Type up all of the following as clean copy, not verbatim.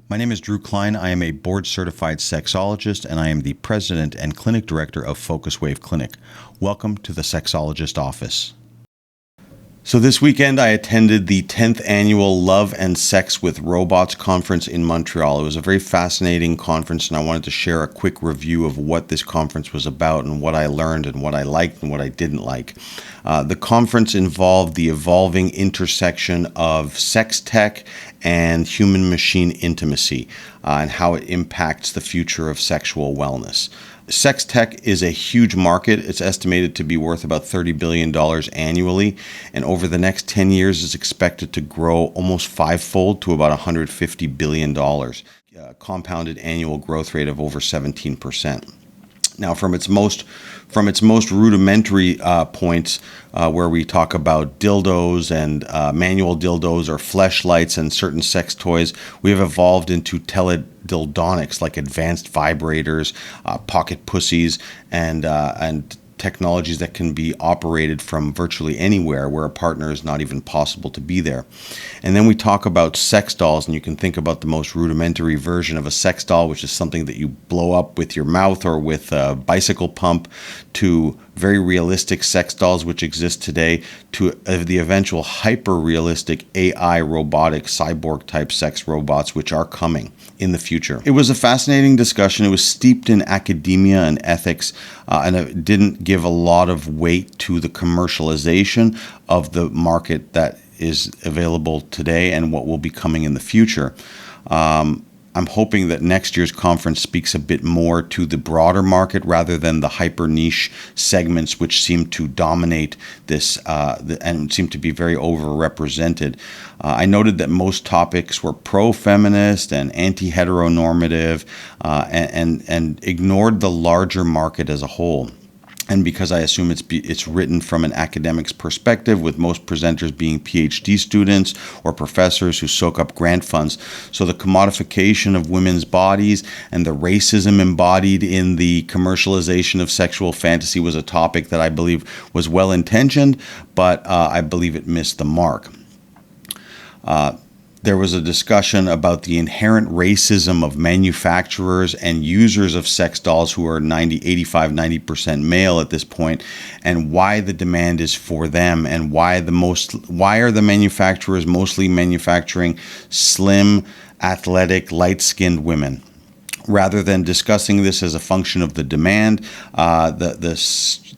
My name is Drew Klein. I am a board-certified sexologist, and I am the president and clinic director of Focus Wave Clinic. Welcome to the Sexologist Office. So this weekend, I attended the 10th annual Love and Sex with Robots conference in Montreal. It was a very fascinating conference, and I wanted to share a quick review of what this conference was about and what I learned and what I liked and what I didn't like. The conference involved the evolving intersection of sex tech and human-machine intimacy and how it impacts the future of sexual wellness. Sex tech is a huge market. It's estimated to be worth about $30 billion annually, and over the next 10 years is expected to grow almost fivefold to about $150 billion, compounded annual growth rate of over 17%. Now, from its most rudimentary points, where we talk about dildos and manual dildos or fleshlights and certain sex toys, we have evolved into teledildonics, like advanced vibrators, pocket pussies, and technologies that can be operated from virtually anywhere where a partner is not even possible to be there. And then we talk about sex dolls, and you can think about the most rudimentary version of a sex doll, which is something that you blow up with your mouth or with a bicycle pump, to very realistic sex dolls which exist today, to the eventual hyper-realistic AI robotic cyborg type sex robots which are coming in the future. It was a fascinating discussion. It was steeped in academia and ethics, and it didn't give a lot of weight to the commercialization of the market that is available today and what will be coming in the future. I'm hoping that next year's conference speaks a bit more to the broader market rather than the hyper niche segments which seem to dominate this and seem to be very overrepresented. I noted that most topics were pro-feminist and anti-heteronormative and ignored the larger market as a whole. And because I assume it's written from an academic's perspective, with most presenters being PhD students or professors who soak up grant funds. So the commodification of women's bodies and the racism embodied in the commercialization of sexual fantasy was a topic that I believe was well-intentioned, but I believe it missed the mark. There was a discussion about the inherent racism of manufacturers and users of sex dolls who are 85-90% male at this point, and why the demand is for them, and why are the manufacturers mostly manufacturing slim, athletic, light-skinned women. Rather than discussing this as a function of the demand, the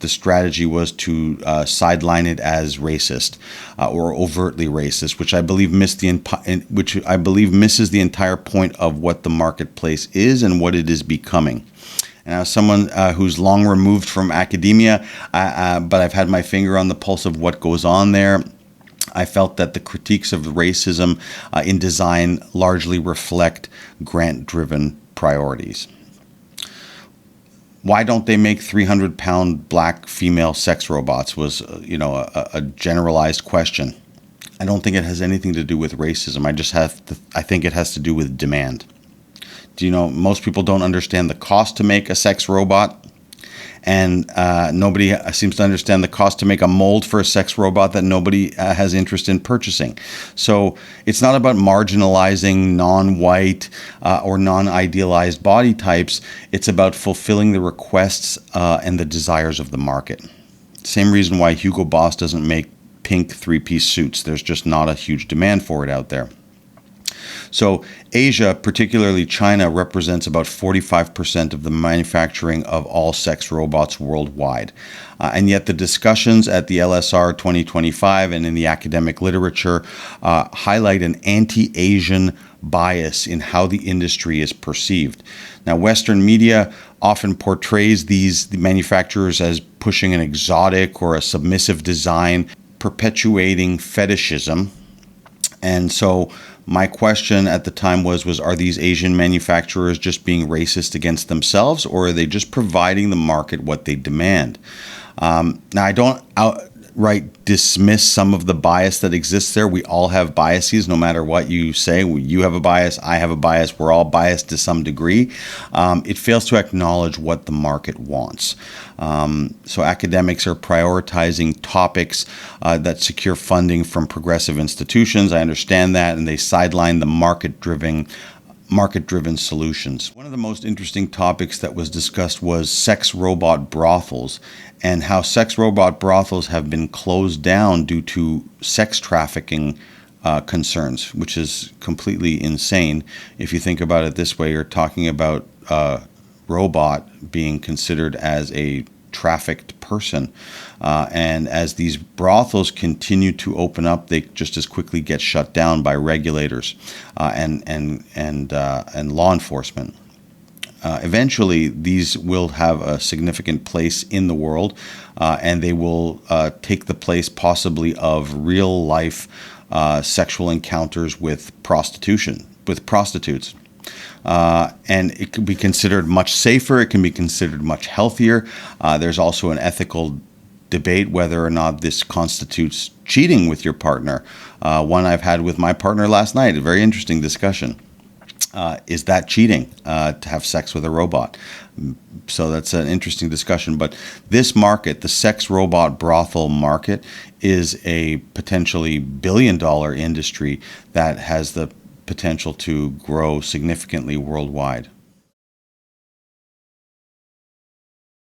strategy was to sideline it as racist or overtly racist, which I believe misses the entire point of what the marketplace is and what it is becoming. And as someone who's long removed from academia, but I've had my finger on the pulse of what goes on there, I felt that the critiques of racism in design largely reflect grant-driven priorities. Why don't they make 300-pound black female sex robots was, a generalized question. I don't think it has anything to do with racism. I think it has to do with demand. Most people don't understand the cost to make a sex robot, and nobody seems to understand the cost to make a mold for a sex robot that nobody has interest in purchasing. So it's not about marginalizing non-white or non-idealized body types. It's about fulfilling the requests and the desires of the market. Same reason why Hugo Boss doesn't make pink three-piece suits. There's just not a huge demand for it out there. So Asia, particularly China, represents about 45% of the manufacturing of all sex robots worldwide. And yet the discussions at the LSR 2025 and in the academic literature highlight an anti-Asian bias in how the industry is perceived. Now, Western media often portrays the manufacturers as pushing an exotic or a submissive design, perpetuating fetishism. And so my question at the time was are these Asian manufacturers just being racist against themselves, or are they just providing the market what they demand? Now, I don't outright dismiss some of the bias that exists there. We all have biases, no matter what you say. You have a bias, I have a bias, we're all biased to some degree. It fails to acknowledge what the market wants. So academics are prioritizing topics that secure funding from progressive institutions. I understand that, and they sideline the market-driven market-driven solutions. One of the most interesting topics that was discussed was sex robot brothels, and how sex robot brothels have been closed down due to sex trafficking concerns, which is completely insane. If you think about it this way, you're talking about a robot being considered as a trafficked person, and as these brothels continue to open up, they just as quickly get shut down by regulators and law enforcement. Eventually, these will have a significant place in the world, and they will take the place possibly of real life sexual encounters with prostitutes. And it can be considered much safer. It can be considered much healthier. There's also an ethical debate whether or not this constitutes cheating with your partner. One I've had with my partner last night, a very interesting discussion. Is that cheating to have sex with a robot? So that's an interesting discussion. But this market, the sex robot brothel market, is a potentially billion-dollar industry that has the potential to grow significantly worldwide.